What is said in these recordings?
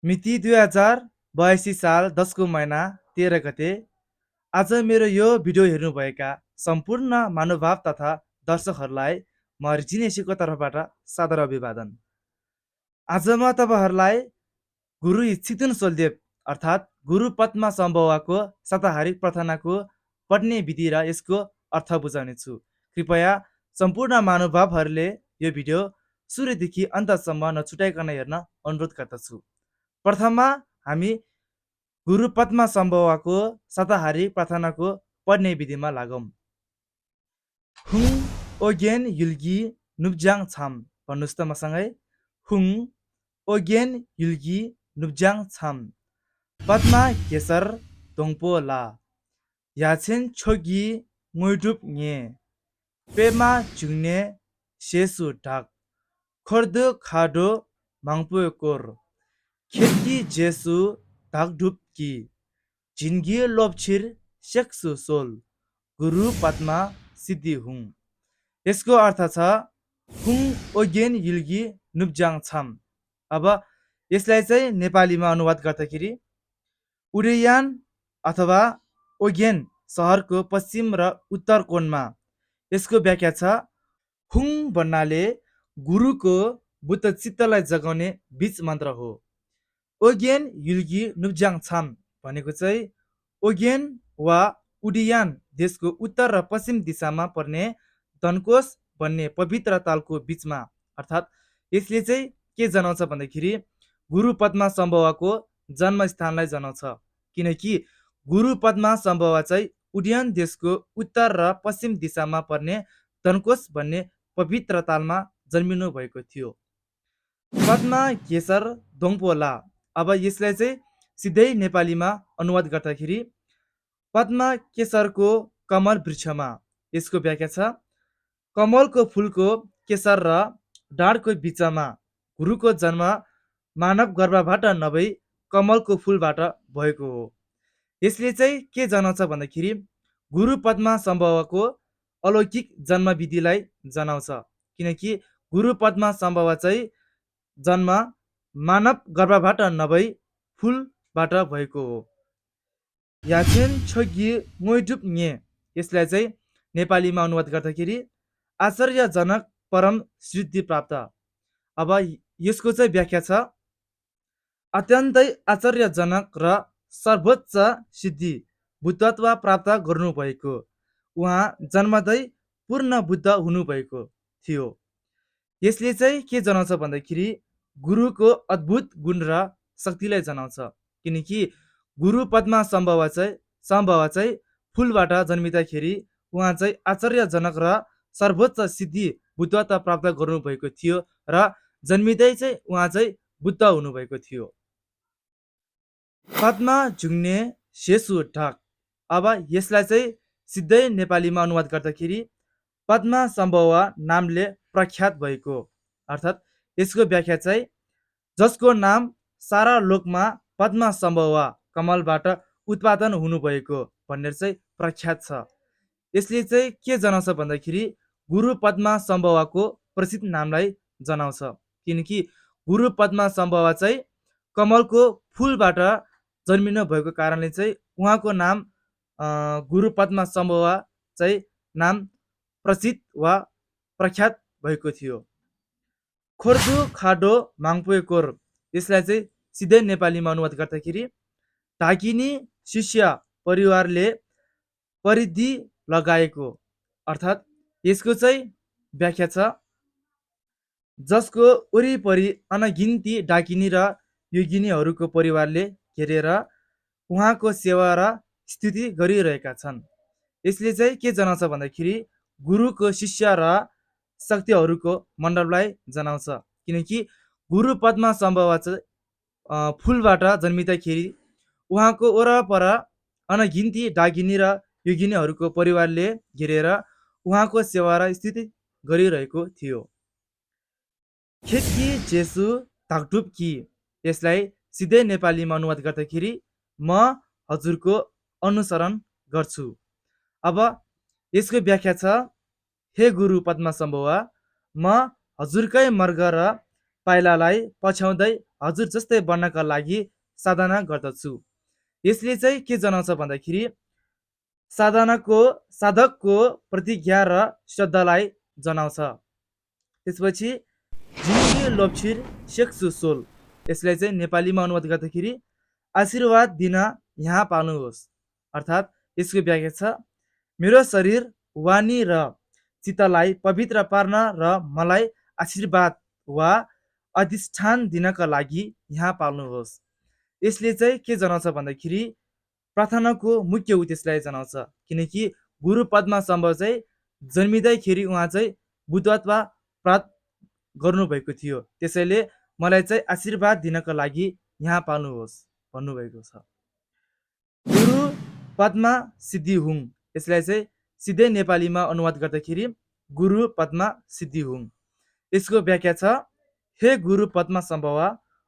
मिति 2082 साल 10 को महिना 13 गते। आज मेरो यो भिडियो हेर्नुभएका सम्पूर्ण महानुभाव तथा दर्शकहरूलाई म रिजिनेसीको तर्फबाट सादर अभिवादन। आज म तपाईँहरूलाई गुरु चितुन सोलदेव अर्थात् गुरु पद्मा सम्भवाको शाकाहारी प्रार्थनाको पढ्ने विधि र यसको अर्थ बुझाउने छु। कृपया सम्पूर्ण महानुभावहरूले यो भिडियो सुरुदेखि अन्तसम्म नछुटाइकन हेर्न अनुरोध गर्दछु। प्रथममा हामी गुरु पद्मा सम्भवाको शाकाहारी प्रार्थनाको पढ्ने विधिमा लागौँ। हुङ ओगेन युल्गी नुब्जाङ छाम। भन्नुहोस् त मसँगै। हुङ ओगेन युल्गी नुब्जाङ छाम। पद्मा केसर दोङपो ला। याछेन छोगी मुइडुप न्ये। पेमा जुङ्ने सेसु ढाक। खोर्द खाडो माङपु कोर। खेतकी जेसु ढाकढुप की। जिन्गी लोपछिर सेक्सु सोल। गुरु पद्मा सिद्धि हुङ। यसको अर्थ छ हुङ ओगेन युल्गी नुब्जाङ छाम। अब यसलाई चाहिँ नेपालीमा अनुवाद गर्दाखेरि उडैयान अथवा ओगेन सहरको पश्चिम र उत्तर कोणमा। यसको व्याख्या छ हुङ भन्नाले गुरुको बुद्ध चित्तलाई जगाउने बीज मन्त्र हो। ओगेन युल्गी नुब्जाङ छाम भनेको चाहिँ ओगेन वा उडियान देशको उत्तर र पश्चिम दिशामा पर्ने धनकोष भन्ने पवित्र तालको बीचमा, अर्थात् यसले चाहिँ के जनाउँछ भन्दाखेरि गुरु पद्मा सम्भवाको जन्मस्थानलाई जनाउँछ। किनकि गुरु पद्मा सम्भवा चाहिँ उडियान देशको उत्तर र पश्चिम दिशामा पर्ने धनकोष भन्ने पवित्र तालमा जन्मिनु भएको थियो। पद्मा केसर दोङपोला। अब यसलाई चाहिँ सिधै नेपालीमा अनुवाद गर्दाखेरि पद्मा केसरको कमल वृक्षमा। यसको व्याख्या छ कमलको फुलको केसर र डाँडको बिचमा गुरुको जन्म मानव गर्भबाट नभई कमलको फुलबाट भएको हो। यसले चाहिँ के जनाउँछ भन्दाखेरि गुरु पद्मा सम्भवको अलौकिक जन्म विधिलाई जनाउँछ। किनकि गुरु पद्मा सम्भव चाहिँ जन्म मानव गर्भबाट नभई फुलबाट भएको हो। याछेन छोगी मोइडुप न्ये। यसलाई चाहिँ नेपालीमा अनुवाद गर्दाखेरि आश्चर्यजनक परम सिद्धि प्राप्त। अब यसको चाहिँ व्याख्या छ अत्यन्तै आश्चर्यजनक र सर्वोच्च सिद्धि बुद्धत्व प्राप्त गर्नुभएको। उहाँ जन्मदै पूर्ण बुद्ध हुनुभएको थियो। यसले चाहिँ के जनाउँछ भन्दाखेरि गुरुको अद्भुत गुण र शक्तिलाई जनाउँछ। किनकि गुरु पद्मा सम्भव चाहिँ फुलबाट जन्मिँदाखेरि उहाँ चाहिँ आश्चर्यजनक र सर्वोच्च सिद्धि बुद्धत्व प्राप्त गर्नुभएको थियो र जन्मिँदै चाहिँ उहाँ चाहिँ बुद्ध हुनुभएको थियो। पद्मा जुङ्ने सेसु ढाक। अब यसलाई चाहिँ सिधै नेपालीमा अनुवाद गर्दाखेरि पद्मा सम्भव नामले प्रख्यात भएको, अर्थात् यसको व्याख्या चाहिँ जसको नाम सारा लोकमा पद्मा सम्भव कमलबाट उत्पादन हुनुभएको भनेर चाहिँ प्रख्यात छ। यसले चाहिँ के जनाउँछ भन्दाखेरि गुरु पद्मा सम्भवको प्रसिद्ध नामलाई जनाउँछ। किनकि गुरु पद्मा सम्भव चाहिँ कमलको फुलबाट जन्मिनु भएको कारणले चाहिँ उहाँको नाम गुरु पद्मा सम्भव चाहिँ नाम प्रसिद्ध वा प्रख्यात भएको थियो। खोर्दु खाडो माङपुए कोर। यसलाई चाहिँ सिधै नेपालीमा अनुवाद गर्दाखेरि ढाकिनी शिष्य परिवारले परिधि लगाएको, अर्थात् यसको चाहिँ व्याख्या छ जसको वरिपरि अनगिन्ती डाकिनी र योगिनीहरूको परिवारले घेरेर उहाँको सेवा र स्तुति गरिरहेका छन्। यसले चाहिँ के जनाउँछ भन्दाखेरि गुरुको शिष्य र शक्तिहरूको मण्डललाई जनाउँछ। किनकि गुरु पद्मा सम्भव चाहिँ फुलबाट जन्मिँदाखेरि उहाँको वरपर अनगिन्ती डाकिनी र योगिनीहरूको परिवारले घेरेर उहाँको सेवा र स्तुति गरिरहेको थियो। खेतकी जेसु धाकढुप की। यसलाई सिधै नेपालीमा अनुवाद गर्दाखेरि म हजुरको अनुसरण गर्छु। अब यसको व्याख्या छ हे गुरु पद्मा सम्भव, म हजुरकै मर्ग र पाइलालाई पछ्याउँदै हजुर जस्तै बन्नका लागि साधना गर्दछु। यसले चाहिँ के जनाउँछ भन्दाखेरि साधकको प्रतिज्ञा र श्रद्धालाई जनाउँछ। त्यसपछि जिन्दगी लोप्छिर सेक्सु सोल, यसलाई चाहिँ नेपालीमा अनुवाद गर्दाखेरि आशीर्वाद दिन यहाँ पाल्नुहोस्। अर्थात् यसको व्याख्या छ मेरो शरीर वाणी र चित्तलाई पवित्र पार्न र मलाई आशीर्वाद वा अधिष्ठान दिनका लागि यहाँ पाल्नुहोस्। यसले चाहिँ के जनाउँछ भन्दाखेरि प्रार्थनाको मुख्य उद्देश्यलाई जनाउँछ, किनकि गुरु पद्मा सम्भव चाहिँ जन्मिँदैखेरि उहाँ चाहिँ बुद्धत्व प्राप्त गर्नुभएको थियो। त्यसैले मलाई चाहिँ आशीर्वाद दिनका लागि यहाँ पाल्नुहोस् भन्नुभएको छ। गुरु पद्मा सिद्धि हुङ, यसलाई चाहिँ सिधै नेपालीमा अनुवाद गर्दाखेरि गुरु पद्मा सिद्धि हुङ। यसको व्याख्या छ हे गुरु पद्मा सम्भव,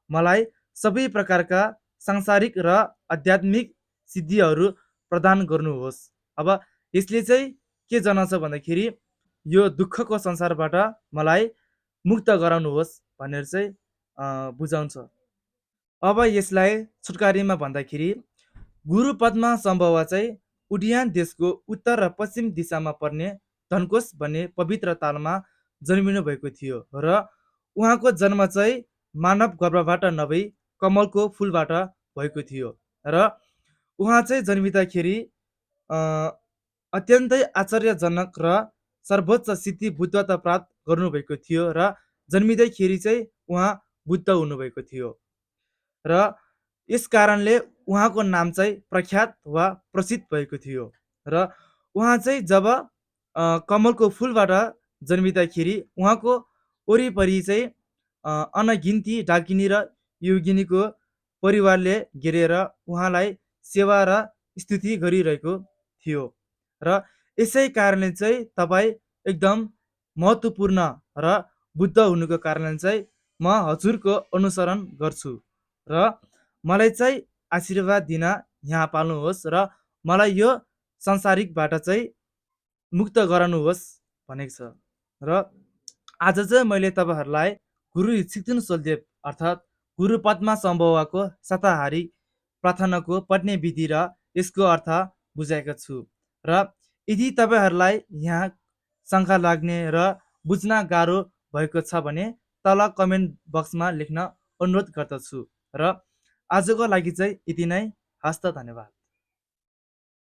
मलाई सबै प्रकारका सांसारिक र आध्यात्मिक सिद्धिहरू प्रदान गर्नुहोस्। अब यसले चाहिँ के जनाउँछ भन्दाखेरि यो दुःखको संसारबाट मलाई मुक्त गराउनुहोस् भनेर चाहिँ बुझाउँछ। अब यसलाई छोटकारीमा भन्दाखेरि गुरु पद्मा सम्भव चाहिँ उडियान देशको उत्तर र पश्चिम दिशामा पर्ने धनकोष भन्ने पवित्र तालमा जन्मिनु भएको थियो र उहाँको जन्म चाहिँ मानव गर्भबाट नभई कमलको फुलबाट भएको थियो र उहाँ चाहिँ जन्मिँदाखेरि अत्यन्तै आश्चर्यजनक र सर्वोच्च सिद्धि बुद्धत्व प्राप्त गर्नुभएको थियो र जन्मिँदैखेरि चाहिँ उहाँ बुद्ध हुनुभएको थियो र यस कारणले उहाँको नाम चाहिँ प्रख्यात वा प्रसिद्ध भएको थियो र उहाँ चाहिँ जब कमलको फुलबाट जन्मिँदाखेरि उहाँको वरिपरि चाहिँ अनगिन्ती डाकिनी र योगिनीको परिवारले घेरेर उहाँलाई सेवा र स्तुति गरिरहेको थियो र यसै कारणले चाहिँ तपाईँ एकदम महत्त्वपूर्ण र बुद्ध हुनुको कारणले चाहिँ म हजुरको अनुसरण गर्छु र मलाई चाहिँ आशीर्वाद दिन यहाँ पाल्नुहोस् र मलाई यो संसारिकबाट चाहिँ मुक्त गराउनुहोस् भनेको छ। र आज चाहिँ मैले तपाईँहरूलाई गुरु सिक्दुन सोलदेव अर्थात् गुरु पद्मा सम्भवको शाकाहारी प्रार्थनाको पढ्ने विधि र यसको अर्थ बुझाएको छु। र यदि तपाईँहरूलाई यहाँ शङ्का लाग्ने र बुझ्न गाह्रो भएको छ भने तल कमेन्ट बक्समा लेख्न अनुरोध गर्दछु। र आजको लागि चाहिँ यति नै। हस्त, धन्यवाद।